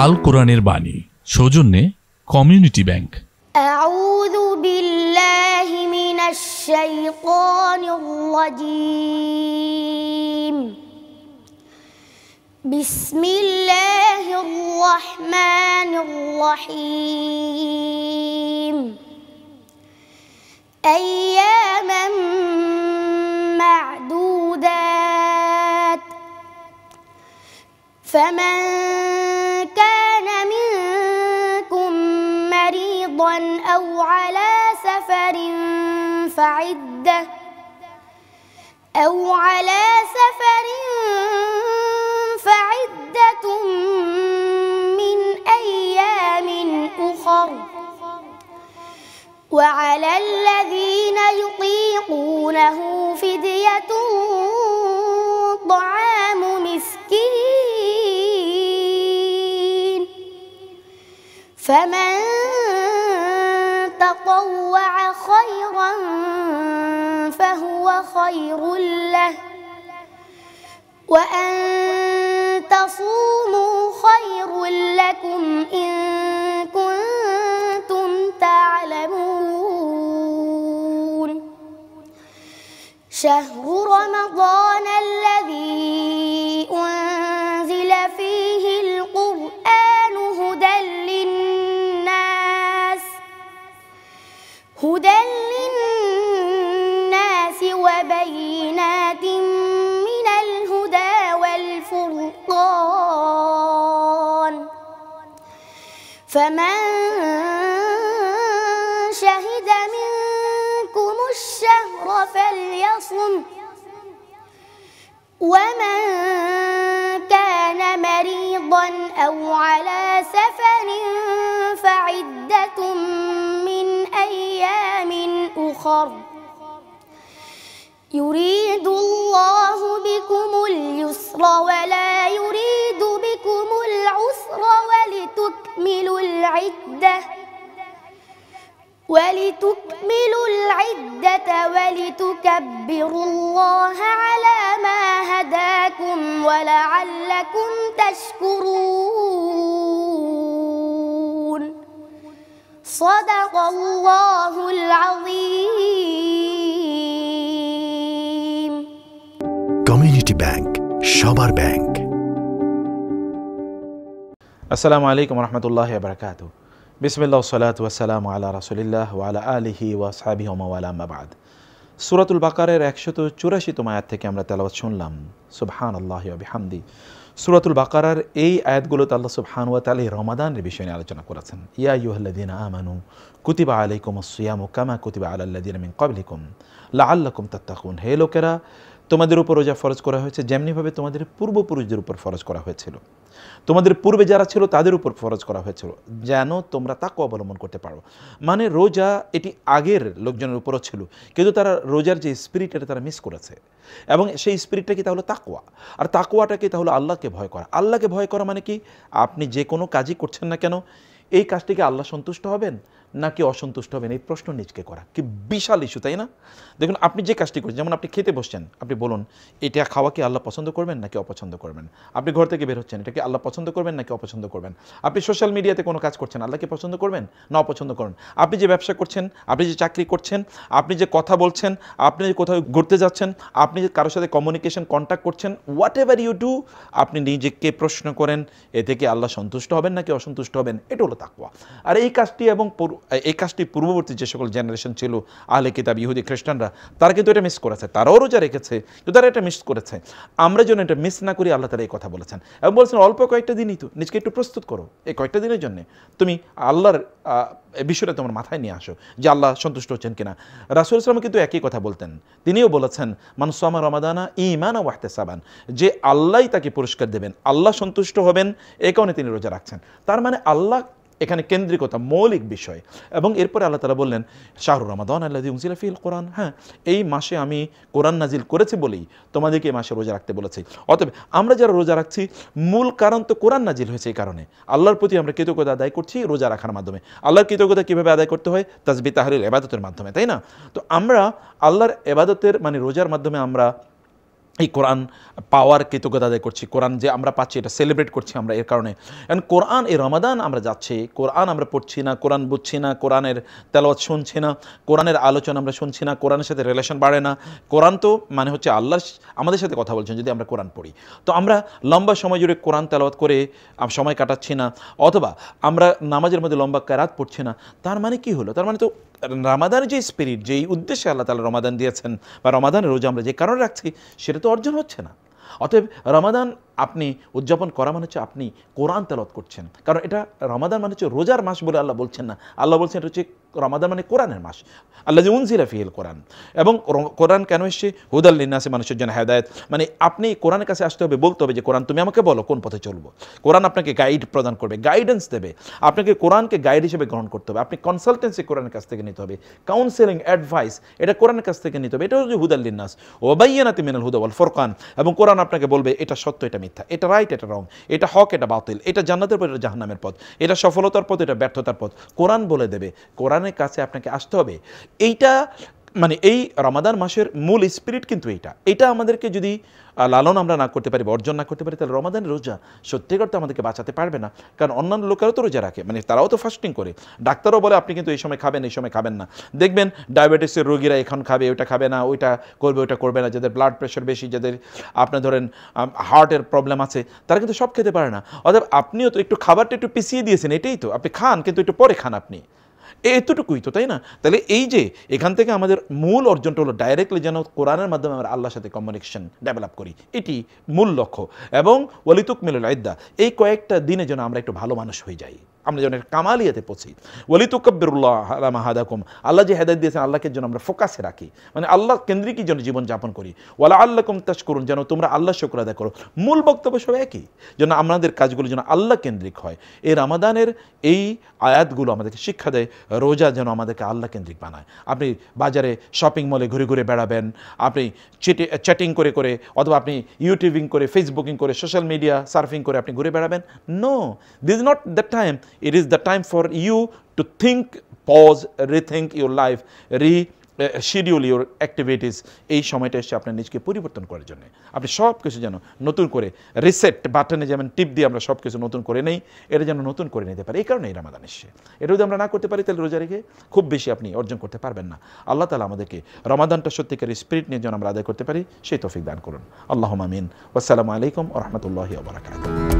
আল কোরআনের বাণী সৌজন্যে কমিউনিটি ব্যাংক। আউযু বিল্লাহি মিনাশ শাইতানির রাজীম। বিসমিল্লাহির রহমানির রহিম। আইয়ামান মা'দুদাত। ফামান أو على سفر فعدة من أيام أخر وعلى الذين يطيقونه فدية طعام مسكين فمن تطوع خيرا فهو خير له وأن تصوموا خير لكم إن كنتم تعلمون. شهر رمضان الذي أنزل فيه القرآن هدى للناس وبينات من الهدى والفرقان فمن شهد منكم الشهر فليصم ومن كان مريضا أو على سفر فعدة من أيام أخر يريد الله بكم اليسر ولا يريد بكم العسر ولتكملوا العدة ولتكبروا الله على ما هداكم ولعلكم تشكرون. صدق الله العظيم. কমিউনিটি ব্যাংক, সবার ব্যাংক। আসসালামু আলাইকুম রহমতুল্লাহি ওয়া বারাকাতুহু। বিসমিল্লাহ ওয়াসসালাতু ওয়াসসালামু আলা রাসূলিল্লাহ ওয়া আলা আলিহি ওয়া আসহাবিহি ওয়া মাওয়ালা আম্মা বা'দ। সূরাতুল বাকারার 184তম আয়াত থেকে আমরা তেলাওয়াত শুনলাম। সুবহানাল্লাহি ওয়া বিহামদি। সূরাতুল বাকারার এই আয়াতগুলোতে আল্লাহ সুবহানাহু ওয়া তাআলা রমাদানের বিষয় নিয়ে আলোচনা করেছেন। ইয়া আইয়ুহাল্লাযীনা আমানু কুতিবা আলাইকুমুস সিয়ামু কামা কুতিবা আলাল্লাযীনা মিন ক্বাবলিকুম লাআল্লাকুম তাত্তাকুন। হে লোকেরা, তোমাদের উপর রোজা ফরজ করা হয়েছে যেমনিভাবে তোমাদের পূর্বপুরুষদের উপর ফরজ করা হয়েছিল, তোমাদের পূর্বে যারা ছিল তাদের উপর ফরজ করা হয়েছিল, যেন তোমরা তাকওয়া অবলম্বন করতে পারো। মানে রোজা এটি আগের লোকজনের উপরও ছিল, কিন্তু তারা রোজার যে স্পিরিট এটা তারা মিস করেছে, এবং সেই স্পিরিটটা কি তাহলে তাকওয়া। আর তাকওয়াটাকে তাহলে আল্লাহকে ভয় করা। আল্লাহকে ভয় করা মানে কি? আপনি যে কোনো কাজই করছেন না কেন, এই কাজটিকে আল্লাহ সন্তুষ্ট হবেন নাকি অসন্তুষ্ট হবেন, এই প্রশ্ন নিজকে করা। কি বিশাল ইস্যু, তাই না? দেখুন, আপনি যে কাজটি করছেন, যেমন আপনি খেতে বসছেন, আপনি বলুন এটা খাওয়া কি আল্লাহ পছন্দ করবেন নাকি অপছন্দ করবেন? আপনি ঘর থেকে বের হচ্ছেন, এটা কি আল্লাহ পছন্দ করবেন নাকি অপছন্দ করবেন? আপনি সোশ্যাল মিডিয়াতে কোনো কাজ করছেন, আল্লাহকে পছন্দ করবেন না অপছন্দ করবেন? আপনি যে ব্যবসা করছেন, আপনি যে চাকরি করছেন, আপনি যে কথা বলছেন, আপনি যে কোথাও ঘুরতে যাচ্ছেন, আপনি যে কারোর সাথে কমিউনিকেশন কন্ট্যাক্ট করছেন, হোয়াট এভার ইউ ডু, আপনি নিজেকে প্রশ্ন করেন এতে কি আল্লাহ সন্তুষ্ট হবেন নাকি অসন্তুষ্ট হবেন? এটা হলো তাকওয়া। আর এই কাজটি এই কাজটি পূর্ববর্তী যে সকল জেনারেশন ছিল, আহলে কিতাব, ইহুদি, খ্রিস্টানরা, তারা কিন্তু এটা মিস করেছে। তারাও রোজা রেখেছে, কিন্তু তারা এটা মিস করেছে। আমরা যেন এটা মিস না করি, আল্লাহ তারা এই কথা বলেছেন এবং বলছেন অল্প কয়েকটা দিনই তো, নিজকে একটু প্রস্তুত করো। এই কয়েকটা দিনের জন্য তুমি আল্লাহর বিষয়টা তোমার মাথায় নিয়ে আসো যে আল্লাহ সন্তুষ্ট হচ্ছেন কিনা। রাসূল সাল্লাল্লাহু কিন্তু একই কথা বলতেন। তিনিও বলেছেন মান সামা রমাদানা ঈমানান ওয়া ইহতিসাবান, যে আল্লাহই তাকে পুরস্কার দেবেন, আল্লাহ সন্তুষ্ট হবেন, এই কারণে তিনি রোজা রাখছেন। তার মানে আল্লাহ এখানে কেন্দ্রিকতা, মৌলিক বিষয়। এবং এরপরে আল্লাহ তাআলা বললেন শাহরু রমাদান আল্লাযী উনজিলা ফীহিল কোরআন, হ্যাঁ, এই মাসে আমি কোরআন নাজিল করেছি বলেই তোমাদেরকে এই মাসে রোজা রাখতে বলেছি। অতএব আমরা যারা রোজা রাখছি, মূল কারণ তো কোরআন নাজিল হয়েছে, এই কারণে আল্লাহর প্রতি আমরা কৃতজ্ঞতা আদায় করছি রোজা রাখার মাধ্যমে। আল্লাহর কৃতজ্ঞতা কীভাবে আদায় করতে হয়? তাসবিহ, তাহলিল, ইবাদতের মাধ্যমে, তাই না? তো আমরা আল্লাহর ইবাদতের মানে রোজার মাধ্যমে আমরা এই কোরআন পাওয়ার কৃতজ্ঞতা আদায় করছি, কোরআন যে আমরা পাচ্ছি এটা সেলিব্রেট করছি আমরা এর কারণে। কারণ কোরআন এই রমাদান আমরা যাচ্ছি, কোরআন আমরা পড়ছি না, কোরআন বুঝছি না, কোরআনের তেলাওয়াত শুনছি না, কোরআনের আলোচনা আমরা শুনছি না, কোরআনের সাথে রিলেশন বাড়ে না। কোরআন তো মানে হচ্ছে আল্লাহ আমাদের সাথে কথা বলছেন যদি আমরা কোরআন পড়ি। তো আমরা লম্বা সময় জুড়ে কোরআন তেলাওয়াত করে সময় কাটাচ্ছি না, অথবা আমরা নামাজের মধ্যে লম্বা কেরাত পড়ছি না, তার মানে কি হলো? তার মানে তো রমাদানের যে স্পিরিট, যেই উদ্দেশ্যে আল্লাহ তাআলা রমাদান দিয়েছেন বা রমাদানের রোজা আমরা যে কারণে রাখছি সেটা তো অর্জন হচ্ছে না। অতএব রমাদান আপনি উদযাপন করা মানে হচ্ছে আপনি কোরআন তেলাওয়াত করছেন, কারণ এটা রমাদান মানে হচ্ছে রোজার মাস বলে আল্লাহ বলছেন না, আল্লাহ বলছেন এটা হচ্ছে রমাদান মানে কোরআনের মাস, আল্লাহ যে উনজিলা ফিহিল কোরআন। এবং কোরআন কেন এসছে? হুদাল লিন্নাসি, মানুষের জন্য হেদায়েত। মানে আপনি কোরআনের কাছে আসতে হবে, বলতে হবে যে কোরআন তুমি আমাকে বলো কোন পথে চলবো। কোরআন আপনাকে গাইড প্রদান করবে, গাইডেন্স দেবে, আপনাকে কোরআনকে গাইড হিসেবে গ্রহণ করতে হবে। আপনি কনসালটেন্সি কোরআনের কাছ থেকে নিতে হবে, কাউন্সেলিং অ্যাডভাইস এটা কোরআনের কাছ থেকে নিতে হবে। এটা হচ্ছে হুদাল লিন্নাস ওয়া বায়্যিনাতিন মিনাল হুদা ওয়াল ফুরকান। এবং কোরআন আপনাকে বলবে এটা সত্য, এটা মিথ্যা, এটা রাইট, এটা রং, এটা হক, এটা বাতিল, এটা জান্নাতের পথ, এটা জাহান্নামের পথ, এটা সফলতার পথ, এটা ব্যর্থতার পথ। কোরআন বলে দেবে, কোরআনের কাছে আপনাকে আসতে হবে। এইটা মানে এই রমাদান মাসের মূল স্পিরিট কিন্তু এটা আমাদেরকে যদি লালন আমরা না করতে পারি বা অর্জন না করতে পারি, তাহলে রমাদানের রোজা সত্যিকার তো আমাদেরকে বাঁচাতে পারবে না। কারণ অন্যান্য লোকেরাও তো রোজা রাখে, মানে তারাও তো ফাস্টিং করে। ডাক্তারও বলে আপনি কিন্তু এই সময় খাবেন, এই সময় খাবেন না। দেখবেন ডায়াবেটিসের রোগীরা এখন খাবে, ওইটা খাবে না, ওইটা করবে, ওইটা করবে না। যাদের ব্লাড প্রেশার বেশি, যাদের আপনার ধরেন হার্টের প্রবলেম আছে, তারা কিন্তু সব খেতে পারে না। অতএব আপনিও তো একটু খাবারটা একটু পিছিয়ে দিয়েছেন, এটাই তো, আপনি খান কিন্তু একটু পরে খান, আপনি এতটুকুই তো, তাই না? তাহলে এই যে এখান থেকে আমাদের মূল অর্জনটা হলো ডাইরেক্টলি যেন কোরআনের মাধ্যমে আমরা আল্লাহর সাথে কমিউনিকেশন ডেভেলপ করি, এটি মূল লক্ষ্য। এবং ওয়ালিতুকমিলুল ইদ্দা, এই কয়েকটা দিনে যেন আমরা একটু ভালো মানুষ হয়ে যাই, আমরা যেন কামালিয়াতে পৌঁছি। ওয়ালিতুকাব্বিরুল্লাহ আলা মা হাদাকুম, আল্লাহ যে হেদায়েত দিয়েছেন আল্লাহকে যেন আমরা ফোকাসে রাখি, মানে আল্লাহ কেন্দ্রিকই যেন জীবন যাপন করি। ওয়ালা আল্লাকুম তাশকুরুন, যেন তোমরা আল্লাহ শুকর আদায় করো। মূল বক্তব্য সব একই, যেন আমাদের কাজগুলো যেন আল্লাহ কেন্দ্রিক হয়। এই রমাদানের এই আয়াতগুলো আমাদেরকে শিক্ষা দেয়, রোজা যেন আমাদেরকে আল্লাহ কেন্দ্রিক বানায়। আপনি বাজারে শপিং মলে ঘুরে ঘুরে বেড়াবেন, আপনি চ্যাটিং করে করে, অথবা আপনি ইউটিউবিং করে, ফেসবুকিং করে, সোশ্যাল মিডিয়া সার্ফিং করে আপনি ঘুরে বেড়াবেন। No, this is not the time. It is the time for you to think, pause, rethink your life, schedule your activities. এই সময়টা এসে আপনার নিজকে পরিবর্তন করার জন্য, আপনি সব কিছু যেন নতুন করে রিসেট বাটনে যেমন টিপ দিয়ে আমরা সব কিছু নতুন করে নেই, এটা যেন নতুন করে নিতে পারি। এই কারণে এই রমাদান এসছে। এটা যদি আমরা না করতে পারি তাহলে রোজা রেখে খুব বেশি আপনি অর্জন করতে পারবেন না। আল্লাহ তাআলা আমাদেরকে রমাদানটা সত্যিকার স্পিরিট নিয়ে যেন আমরা আদায় করতে পারি সেই তৌফিক দান করুন। আল্লাহুম্মা আমিন। ওয়াসসালামু আলাইকুম ওয়া রাহমাতুল্লাহি ওয়া বারাকাতুহু।